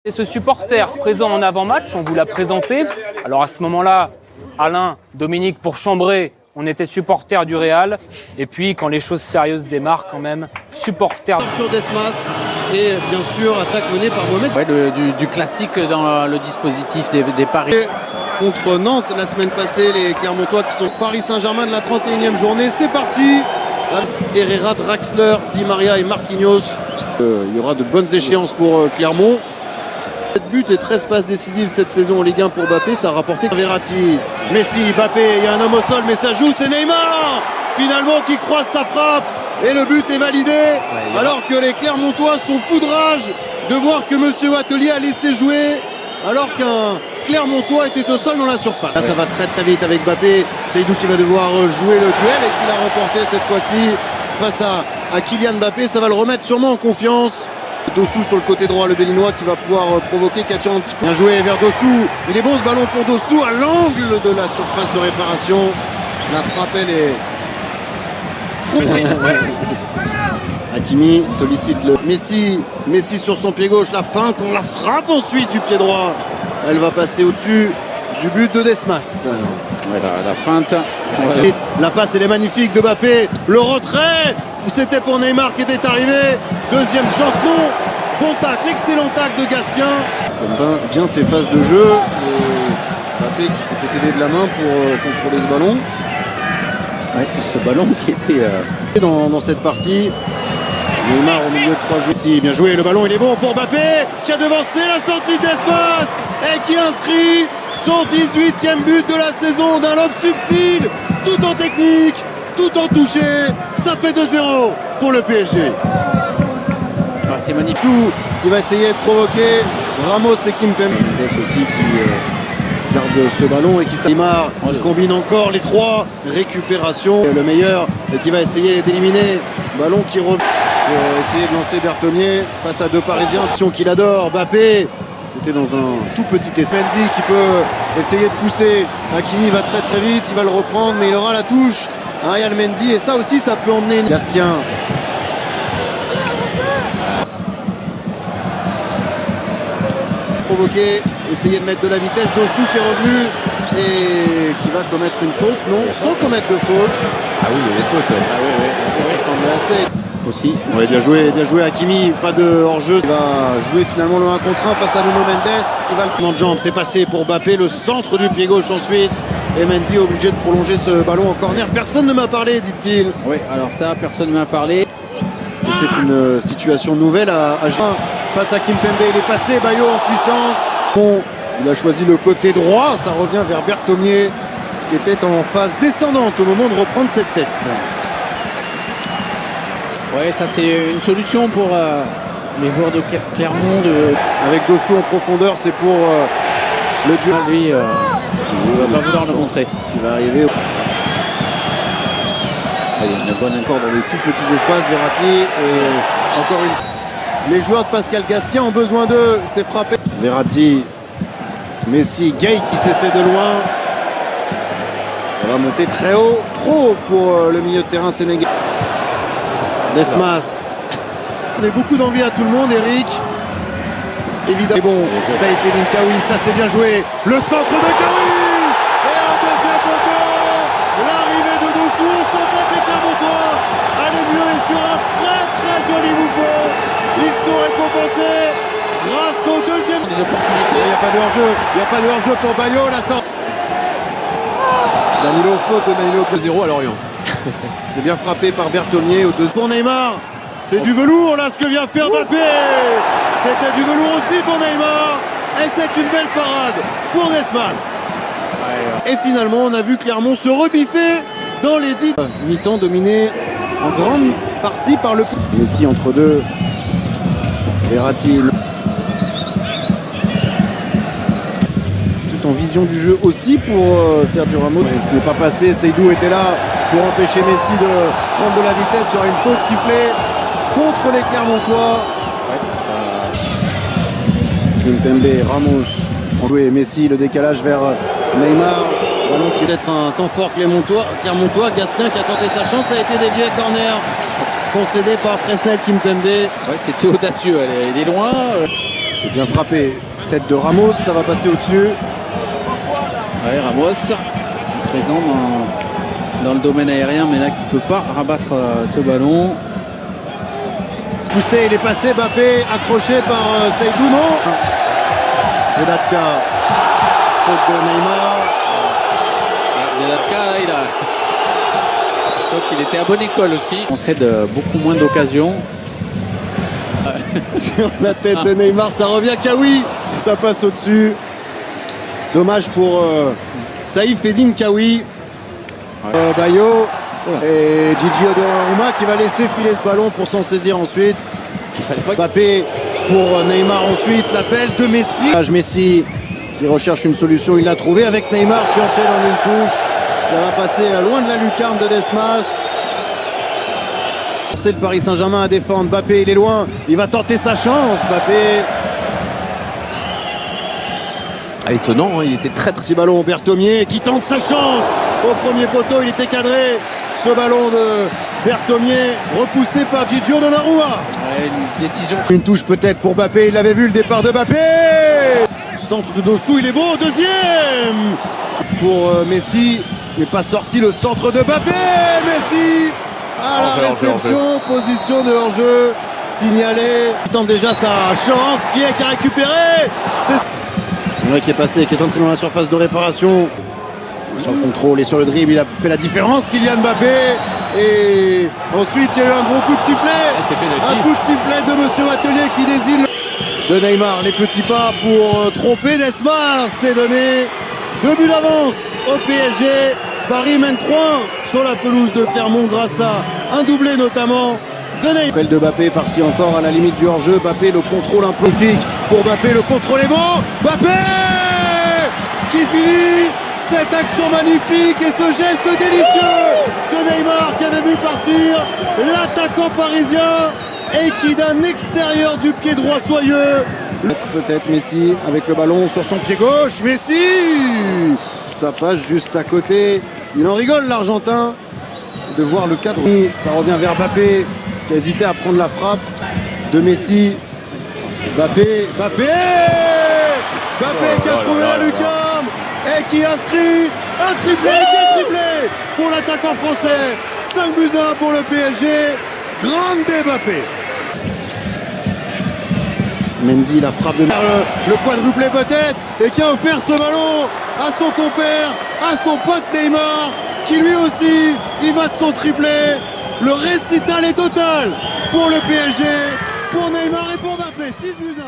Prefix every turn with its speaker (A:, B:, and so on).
A: Et ce supporter présent en avant-match, on vous l'a présenté. Alors à ce moment-là, Alain, Dominique, pour chambrer, on était supporter du Real. Et puis quand les choses sérieuses démarrent quand même, supporter.
B: Arthur Desmas et bien sûr attaque menée par Mohamed.
C: Ouais, du classique dans le dispositif des paris.
B: Contre Nantes la semaine passée, les Clermontois qui sont Paris Saint-Germain de la 31e journée. C'est parti. Herrera, Draxler, Di Maria et Marquinhos. Il y aura de bonnes échéances pour Clermont. 7 buts et 13 passes décisives cette saison en Ligue 1 pour Mbappé. Ça a rapporté Verratti, Messi, Mbappé. Il y a un homme au sol mais ça joue, c'est Neymar finalement qui croise sa frappe. Et le but est validé alors que les Clermontois sont fous de rage de voir que Monsieur Atelier a laissé jouer alors qu'un Clermontois était au sol dans la surface. Là ça va très très vite avec Mbappé. Seydou qui va devoir jouer le duel et qui l'a remporté cette fois-ci face à Kylian Mbappé. Ça va le remettre sûrement en confiance. Dossou sur le côté droit, le Béninois qui va pouvoir provoquer Katian un petit peu. Bien joué vers Dossou. Il est bon ce ballon pour Dossou à l'angle de la surface de réparation. La frappe elle est Hakimi sollicite le Messi sur son pied gauche, la feinte, on la frappe ensuite du pied droit. Elle va passer au-dessus du but de Desmas.
C: La feinte.
B: La passe elle est magnifique de Mbappé. Le retrait, c'était pour Neymar qui était arrivé. Deuxième chance, non. Bon tacle, excellent tacle de Gastien. Bien ses phases de jeu. Mbappé qui s'était aidé de la main pour contrôler ce ballon.
C: Ouais, ce ballon qui était
B: dans cette partie. Neymar au milieu de 3 joueurs. Si, bien joué, le ballon il est bon pour Mbappé qui a devancé la sortie d'Espace et qui inscrit son 18e but de la saison d'un lob subtil, tout en technique, tout en touché. Ça fait 2-0 pour le PSG.
C: Ah, c'est magnifique.
B: Sou qui va essayer de provoquer Ramos et Kimpembe. Aussi qui garde ce ballon et qui Neymar combine encore les trois récupérations. Le meilleur et qui va essayer d'éliminer. Ballon qui revient. Pour essayer de lancer Bertonnier face à deux Parisiens qu'il adore. Mbappé, c'était dans un tout petit espace. Mendy qui peut essayer de pousser. Hakimi va très très vite, il va le reprendre mais il aura la touche. Ariel Mendy et ça aussi ça peut emmener une... Gastien. Provoquer, essayer de mettre de la vitesse. Dossou qui est revenu et qui va commettre une faute. Non, sans commettre de faute.
C: Ah oui, il y a des fautes. Ouais. Ah, oui.
B: Ça semble assez...
C: Aussi.
B: Ouais, bien joué Hakimi, pas de hors-jeu. Il va jouer finalement le 1 contre 1 face à Nuno Mendes. Il va le plan de jambe, c'est passé pour Mbappé, le centre du pied gauche ensuite. Et Mendy est obligé de prolonger ce ballon en corner. Personne ne m'a parlé, dit-il.
C: Oui, alors ça, personne ne m'a parlé.
B: Et c'est une situation nouvelle à jouer. Face à Kimpembe, il est passé, Bayo en puissance. Bon, il a choisi le côté droit, ça revient vers Bertonnier qui était en phase descendante au moment de reprendre cette tête.
C: Ouais, ça c'est une solution pour les joueurs de Clermont.
B: Avec Dossou en profondeur, c'est pour le duel.
C: Lui, il va pas vouloir le montrer.
B: Qui va arriver. Il y a une bonne encore dans les tout petits espaces, Verratti. Et encore une. Les joueurs de Pascal Gastien ont besoin d'eux. C'est frappé. Verratti, Messi, Gay qui s'essaie de loin. Ça va monter très haut, trop haut pour le milieu de terrain sénégalais. Desmas. On a beaucoup d'envie à tout le monde, Eric. Évidemment. Bon, ça y fait Kawi, ça c'est bien joué. Le centre de Kawi. Et un deuxième poteau. L'arrivée de Dossou, on s'entend les Clermontois. Allez mieux et sur un très très joli mouvement. Ils sont récompensés grâce au deuxième.
C: Des opportunités.
B: Il n'y a pas de hors-jeu. Il n'y a pas de hors-jeu pour Bayo. La sorte. Danilo, faute de Danilo.
A: 2-0 à Lorient.
B: C'est bien frappé par Bertonnier au 2 pour Neymar. C'est du velours là ce que vient faire Mbappé. C'était du velours aussi pour Neymar. Et c'est une belle parade pour Desmas. Et finalement on a vu Clermont se rebiffer dans les 10 mi-temps dominé en grande partie par le Messi entre deux. Verratti. Tout en vision du jeu aussi pour Sergio Ramos. Mais ce n'est pas passé. Seydou était là pour empêcher Messi de prendre de la vitesse sur une faute sifflée contre les Clermontois. Kimpembe, Ramos ont joué. Messi, le décalage vers Neymar. Ballon qui peut être un temps fort Clermontois. Gastien qui a tenté sa chance, a été dévié corner concédé par Presnel Kimpembe.
C: Ouais, c'était audacieux, il est loin.
B: C'est bien frappé. Tête de Ramos, ça va passer au-dessus.
C: Ouais, Ramos, présent dans le domaine aérien, mais là qui ne peut pas rabattre ce ballon.
B: Poussé, il est passé, Mbappé, accroché par Seydou, non. Zedatka, faute de Neymar.
C: Zedatka, là, il a... Sauf qu'il était à bonne école aussi. On cède beaucoup moins d'occasions.
B: Sur la tête de Neymar, ça revient Kawi, ça passe au-dessus. Dommage pour Saïf Eddine Kawi. Bayo et Gigi Donnarumma qui va laisser filer ce ballon pour s'en saisir ensuite. Mbappé pour Neymar ensuite, l'appel de Messi. Messi qui recherche une solution, il l'a trouvé avec Neymar qui enchaîne en une touche. Ça va passer loin de la lucarne de Desmas. C'est le Paris Saint-Germain à défendre. Mbappé, il est loin. Il va tenter sa chance. Mbappé.
D: Étonnant, hein, il était très
B: Petit ballon, Berthomier qui tente sa chance. Au premier poteau, il était cadré. Ce ballon de Berthomier repoussé par Gigi Donnarumma.
C: Ouais, une décision.
B: Une touche peut-être pour Mbappé. Il avait vu le départ de Mbappé. Centre de Dossou, il est beau. Deuxième. Pour Messi. Ce n'est pas sorti le centre de Mbappé. Messi. À la réception, position de hors-jeu signalé. Il tente déjà sa chance, qui est à récupérer. C'est qui est passé, qui est entré dans la surface de réparation. Sur le contrôle et sur le dribble, il a fait la différence, Kylian Mbappé. Et ensuite, il y a eu un gros coup de sifflet. Un coup de sifflet de Monsieur Atelier qui désigne de Neymar. Les petits pas pour tromper Desmas. C'est donné. 2 buts d'avance au PSG. Paris mène 3 sur la pelouse de Clermont grâce à un doublé notamment de Neymar. Appel de Mbappé parti encore à la limite du hors-jeu. Mbappé, le contrôle un peu magnifique pour Mbappé, le contrôle est beau. Mbappé qui finit cette action magnifique et ce geste délicieux de Neymar qui avait vu partir l'attaquant parisien et qui d'un extérieur du pied droit soyeux. Peut-être Messi avec le ballon sur son pied gauche. Messi, ça passe juste à côté. Il en rigole l'Argentin de voir le cadre. Ça revient vers Mbappé qui a hésité à prendre la frappe de Messi. Mbappé qui a trouvé la lucarne et qui inscrit un triplé pour l'attaquant français. 5 buts à 1 pour le PSG. Grande Mbappé. Mendy, la frappe de le quadruplé peut-être, et qui a offert ce ballon à son compère, à son pote Neymar, qui lui aussi, il va de son triplé. Le récital est total pour le PSG, pour Neymar et pour Mbappé. 6 buts à 1.